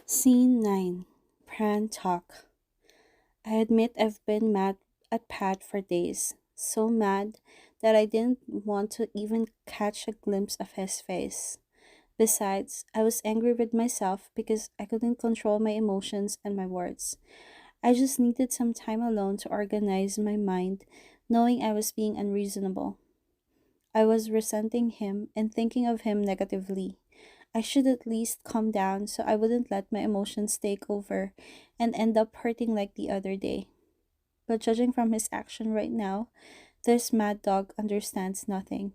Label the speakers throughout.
Speaker 1: Scene 9. Pran Talk. I admit I've been mad at Pat for days. So mad that I didn't want to even catch a glimpse of his face. Besides, I was angry with myself because I couldn't control my emotions and my words. I just needed some time alone to organize my mind, knowing I was being unreasonable. I was resenting him and thinking of him negatively. I should at least calm down so I wouldn't let my emotions take over and end up hurting like the other day. But judging from his action right now, this mad dog understands nothing.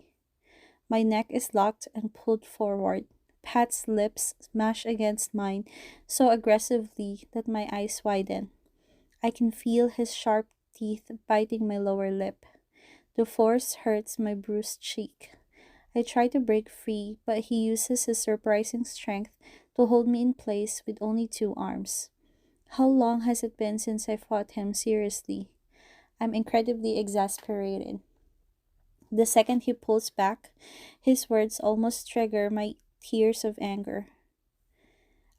Speaker 1: My neck is locked and pulled forward. Pat's lips smash against mine so aggressively that my eyes widen. I can feel his sharp teeth biting my lower lip. The force hurts my bruised cheek. I try to break free, but he uses his surprising strength to hold me in place with only two arms. How long has it been since I fought him seriously? I'm incredibly exasperated. The second he pulls back, his words almost trigger my tears of anger.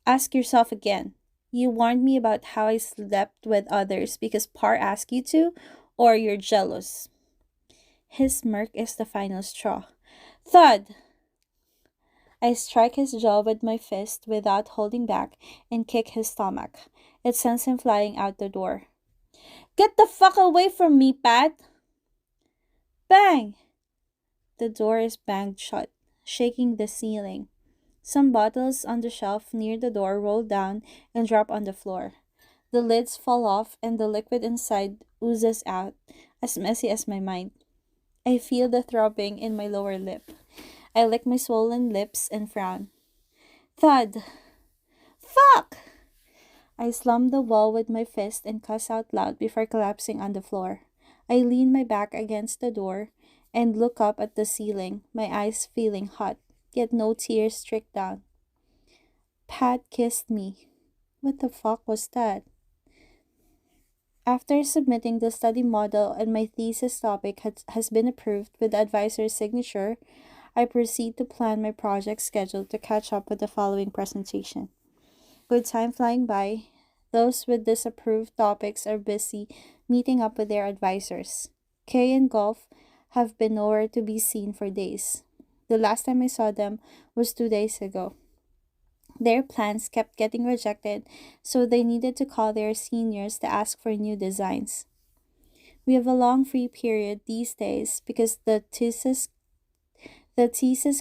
Speaker 1: Ask yourself again. You warned me about how I slept with others because Par asked you to, or you're jealous. His smirk is the final straw. Thud! I strike his jaw with my fist without holding back and kick his stomach. It sends him flying out the door. Get the fuck away from me, Pat! Bang! The door is banged shut, shaking the ceiling. Some bottles on the shelf near the door roll down and drop on the floor. The lids fall off and the liquid inside oozes out, as messy as my mind. I feel the throbbing in my lower lip. I lick my swollen lips and frown. Thud! Fuck! I slum the wall with my fist and cuss out loud before collapsing on the floor. I lean my back against the door and look up at the ceiling, my eyes feeling hot, yet no tears trickle down. Pat kissed me. What the fuck was that? After submitting the study model and my thesis topic has been approved with the advisor's signature, I proceed to plan my project schedule to catch up with the following presentation. With time flying by, those with disapproved topics are busy meeting up with their advisors. Kay and Golf have been nowhere to be seen for days. The last time I saw them was 2 days ago. Their plans kept getting rejected, so they needed to call their seniors to ask for new designs. We have a long free period these days because the thesis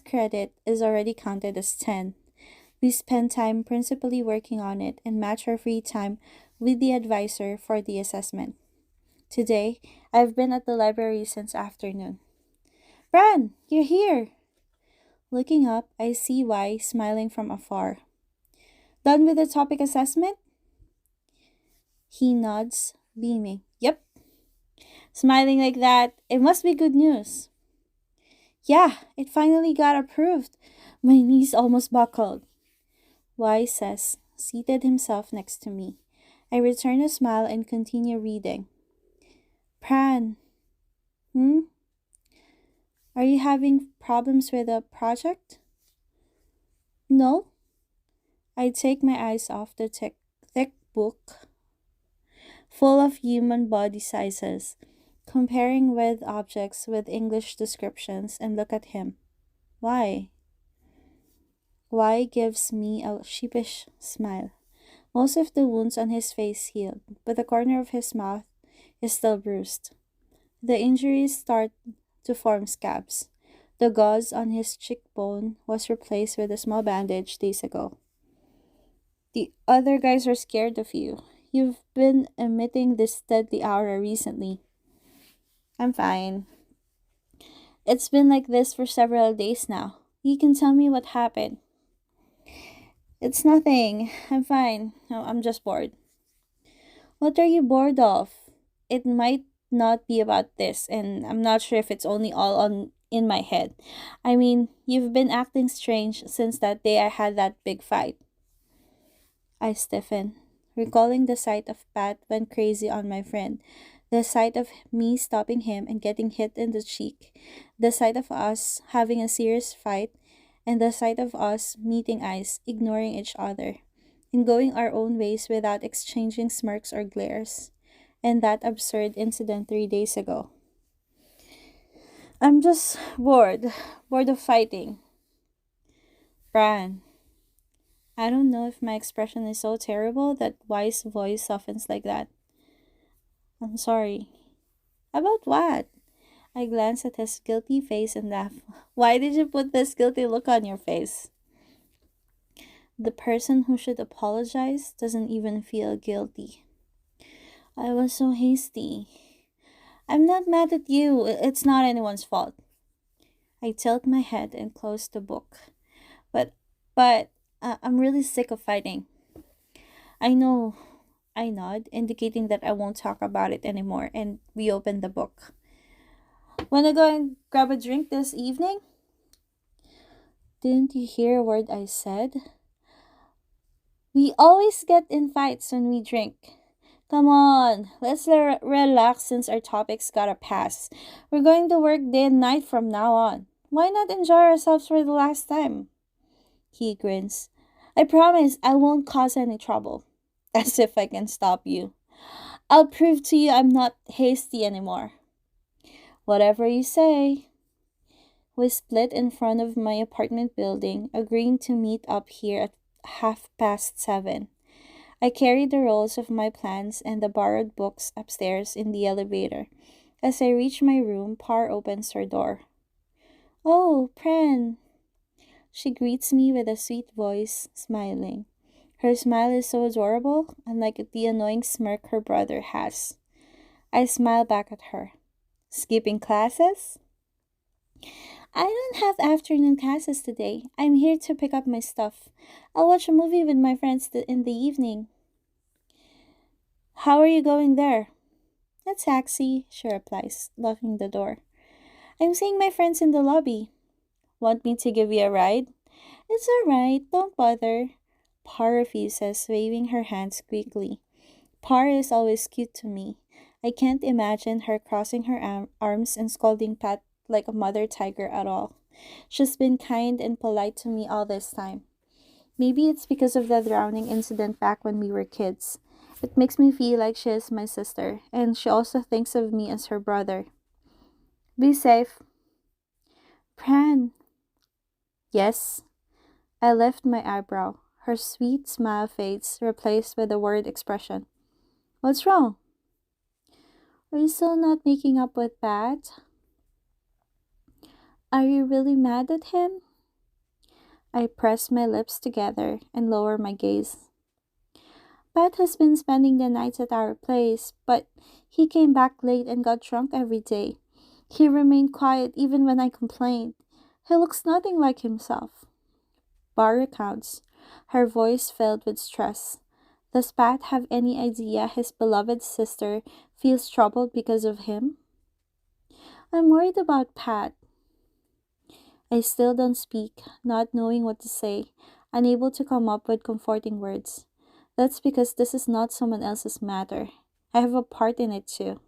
Speaker 1: credit is already counted as 10. We spend time principally working on it and match our free time with the advisor for the assessment. Today, I've been at the library since afternoon. Bran, you're here! Looking up, I see Y smiling from afar. Done with the topic assessment? He nods, beaming. Yep. Smiling like that, it must be good news. Yeah, it finally got approved. My knees almost buckled. Y says, seated himself next to me. I return a smile and continue reading. Pran, hmm? Are you having problems with the project? No. I take my eyes off the thick book full of human body sizes, comparing with objects with English descriptions, and look at him. Why? Y gives me a sheepish smile. Most of the wounds on his face healed, but the corner of his mouth is still bruised. The injuries start to form scabs. The gauze on his cheekbone was replaced with a small bandage days ago. The other guys are scared of you. You've been emitting this deadly aura recently. I'm fine. It's been like this for several days now. You can tell me what happened. It's nothing. I'm fine. No, I'm just bored. What are you bored of? It might not be about this, and I'm not sure if it's only all on in my head. I mean, you've been acting strange since that day I had that big fight. I stiffen, recalling the sight of Pat went crazy on my friend, the sight of me stopping him and getting hit in the cheek, the sight of us having a serious fight, and the sight of us meeting eyes, ignoring each other. in going our own ways without exchanging smirks or glares. And that absurd incident 3 days ago. I'm just bored of fighting. Bran, I don't know if my expression is so terrible that wise voice softens like that. I'm sorry. About what? I glance at his guilty face and laugh. Why did you put this guilty look on your face? The person who should apologize doesn't even feel guilty. I was so hasty. I'm not mad at you. It's not anyone's fault. I tilt my head and close the book. But, but, I'm really sick of fighting. I know. I nod, indicating that I won't talk about it anymore, and we open the book. Wanna go and grab a drink this evening? Didn't you hear a word I said? We always get in fights when we drink. Come on, let's relax since our topics gotta pass. We're going to work day and night from now on. Why not enjoy ourselves for the last time? He grins. I promise I won't cause any trouble. As if I can stop you. I'll prove to you I'm not hasty anymore. Whatever you say. We split in front of my apartment building, agreeing to meet up here at 7:30. I carry the rolls of my plans and the borrowed books upstairs in the elevator. As I reach my room, Par opens her door. Oh, Pran! She greets me with a sweet voice, smiling. Her smile is so adorable, unlike the annoying smirk her brother has. I smile back at her. Skipping classes? I don't have afternoon classes today. I'm here to pick up my stuff. I'll watch a movie with my friends in the evening. How are you going there? A taxi, she replies, locking the door. I'm seeing my friends in the lobby. Want me to give you a ride? It's alright, don't bother. Par refuses, waving her hands quickly. Par is always cute to me. I can't imagine her crossing her arms and scolding Pat like a mother tiger at all. She's been kind and polite to me all this time. Maybe it's because of the drowning incident back when we were kids. It makes me feel like she is my sister, and she also thinks of me as her brother. Be safe. Pran. Yes. I lift my eyebrow. Her sweet smile fades, replaced with a worried expression. What's wrong? Are you still not making up with Pat? Are you really mad at him? I press my lips together and lower my gaze. Pat has been spending the nights at our place, but he came back late and got drunk every day. He remained quiet even when I complained. He looks nothing like himself. Bar recounts, her voice filled with stress. Does Pat have any idea his beloved sister feels troubled because of him? I'm worried about Pat. I still don't speak, not knowing what to say, unable to come up with comforting words. That's because this is not someone else's matter. I have a part in it too.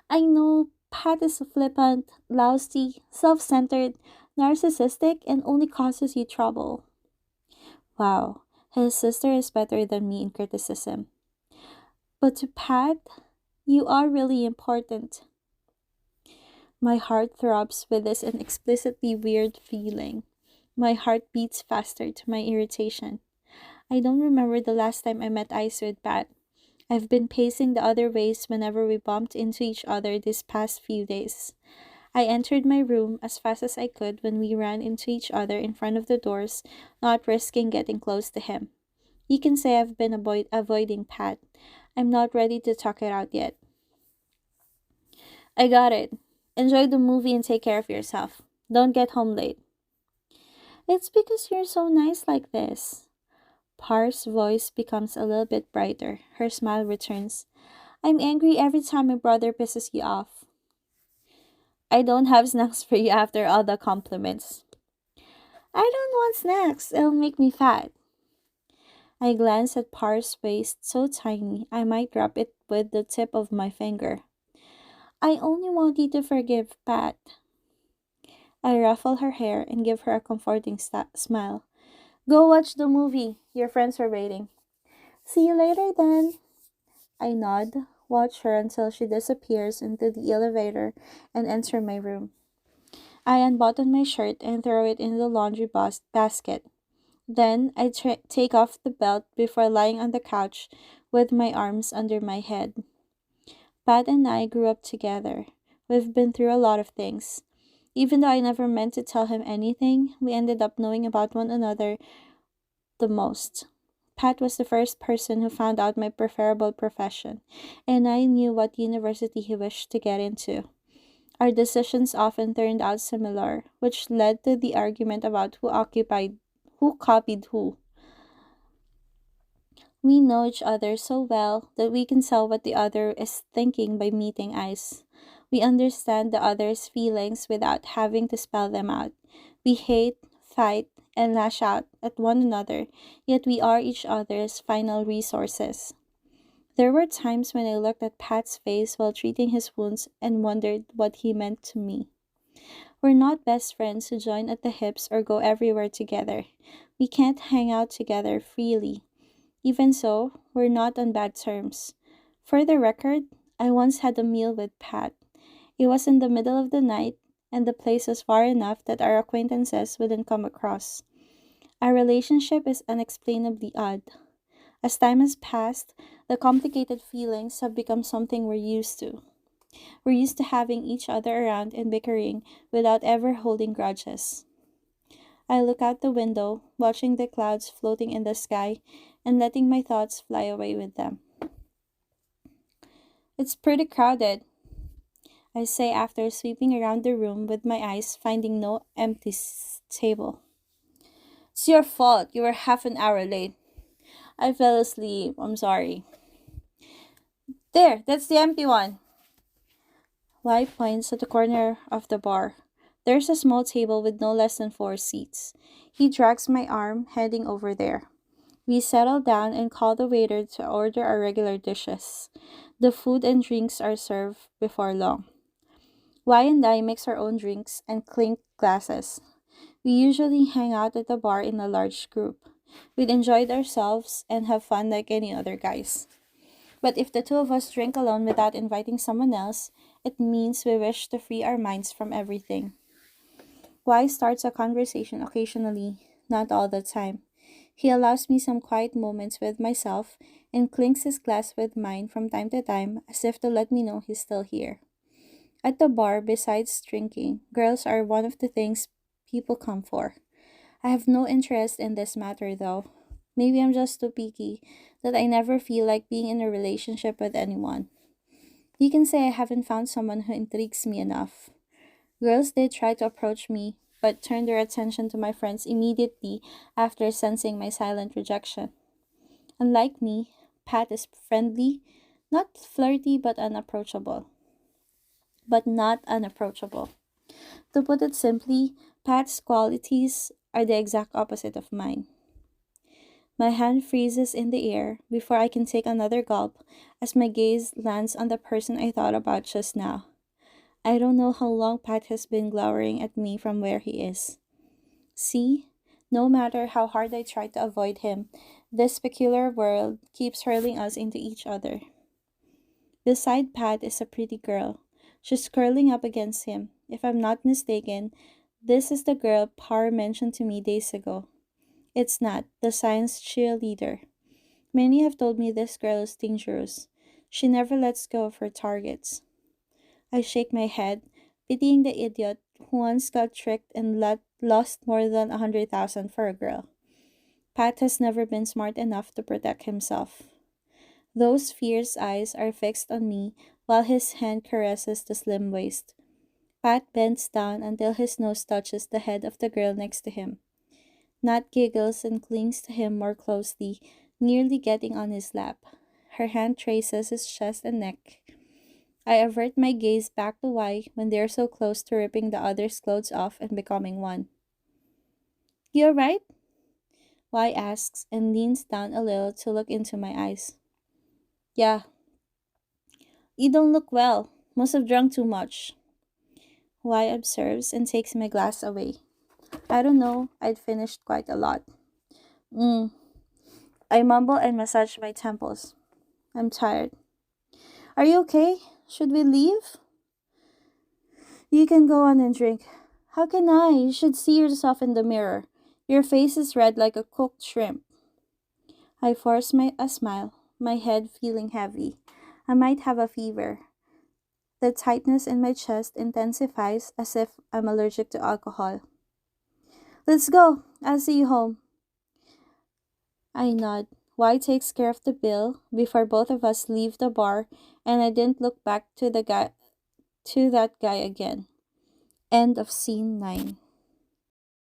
Speaker 1: I know Pat is flippant, lousy, self centered, narcissistic, and only causes you trouble. Wow, his sister is better than me in criticism. But to Pat, you are really important. My heart throbs with this inexplicably weird feeling. My heart beats faster to my irritation. I don't remember the last time I met eyes with Pat. I've been pacing the other ways whenever we bumped into each other these past few days. I entered my room as fast as I could when we ran into each other in front of the doors, not risking getting close to him. You can say I've been avoiding Pat. I'm not ready to talk it out yet. I got it. Enjoy the movie and take care of yourself. Don't get home late. It's because you're so nice like this. Par's voice becomes a little bit brighter. Her smile returns. I'm angry every time my brother pisses you off. I don't have snacks for you after all the compliments. I don't want snacks. It'll make me fat. I glance at Par's waist, so tiny I might grab it with the tip of my finger. I only want you to forgive Pat. I ruffle her hair and give her a comforting smile. Go watch the movie. Your friends are waiting. See you later then. I nod, watch her until she disappears into the elevator and enter my room. I unbutton my shirt and throw it in the laundry basket. Then I take off the belt before lying on the couch with my arms under my head. Pat and I grew up together. We've been through a lot of things. Even though I never meant to tell him anything, we ended up knowing about one another the most. Pat was the first person who found out my preferable profession, and I knew what university he wished to get into. Our decisions often turned out similar, which led to the argument about who copied who. We know each other so well that we can tell what the other is thinking by meeting eyes. We understand the other's feelings without having to spell them out. We hate, fight, and lash out at one another, yet we are each other's final resources. There were times when I looked at Pat's face while treating his wounds and wondered what he meant to me. We're not best friends who join at the hips or go everywhere together. We can't hang out together freely. Even so, we're not on bad terms. For the record, I once had a meal with Pat. It was in the middle of the night, and the place was far enough that our acquaintances wouldn't come across. Our relationship is unexplainably odd. As time has passed, the complicated feelings have become something we're used to. We're used to having each other around and bickering without ever holding grudges. I look out the window, watching the clouds floating in the sky and letting my thoughts fly away with them. It's pretty crowded, I say after sweeping around the room with my eyes finding no empty table. It's your fault. You were half an hour late. I fell asleep. I'm sorry. There, that's the empty one. Y points at the corner of the bar. There's a small table with no less than four seats. He drags my arm, heading over there. We settle down and call the waiter to order our regular dishes. The food and drinks are served before long. Y and I mix our own drinks and clink glasses. We usually hang out at the bar in a large group. We'd enjoy ourselves and have fun like any other guys. But if the two of us drink alone without inviting someone else, it means we wish to free our minds from everything. Y starts a conversation occasionally, not all the time. He allows me some quiet moments with myself and clinks his glass with mine from time to time as if to let me know he's still here. At the bar, besides drinking, girls are one of the things people come for. I have no interest in this matter though. Maybe I'm just too picky that I never feel like being in a relationship with anyone. You can say I haven't found someone who intrigues me enough. Girls did try to approach me, but turned their attention to my friends immediately after sensing my silent rejection. Unlike me, Pat is friendly, not flirty but unapproachable. But not unapproachable. To put it simply, Pat's qualities are the exact opposite of mine. My hand freezes in the air before I can take another gulp as my gaze lands on the person I thought about just now. I don't know how long Pat has been glowering at me from where he is. See, no matter how hard I try to avoid him, this peculiar world keeps hurling us into each other. Beside Pat is a pretty girl. She's curling up against him. If I'm not mistaken, this is the girl Parr mentioned to me days ago. It's Nat, the science cheerleader. Many have told me this girl is dangerous. She never lets go of her targets. I shake my head, pitying the idiot who once got tricked and lost more than 100,000 for a girl. Pat has never been smart enough to protect himself. Those fierce eyes are fixed on me while his hand caresses the slim waist. Pat bends down until his nose touches the head of the girl next to him. Nat giggles and clings to him more closely, nearly getting on his lap. Her hand traces his chest and neck. I avert my gaze back to Y when they are so close to ripping the other's clothes off and becoming one. You alright? Y asks and leans down a little to look into my eyes. Yeah. You don't look well. Must have drunk too much. Y observes and takes my glass away. I don't know, I'd finished quite a lot. Mm. I mumble and massage my temples. I'm tired. Are you okay? Should we leave? You can go on and drink. How can I? You should see yourself in the mirror. Your face is red like a cooked shrimp. I force a smile, my head feeling heavy. I might have a fever. The tightness in my chest intensifies as if I'm allergic to alcohol. Let's go. I'll see you home. I nod. Y takes care of the bill before both of us leave the bar, and I didn't look back to that guy again. End of scene 9.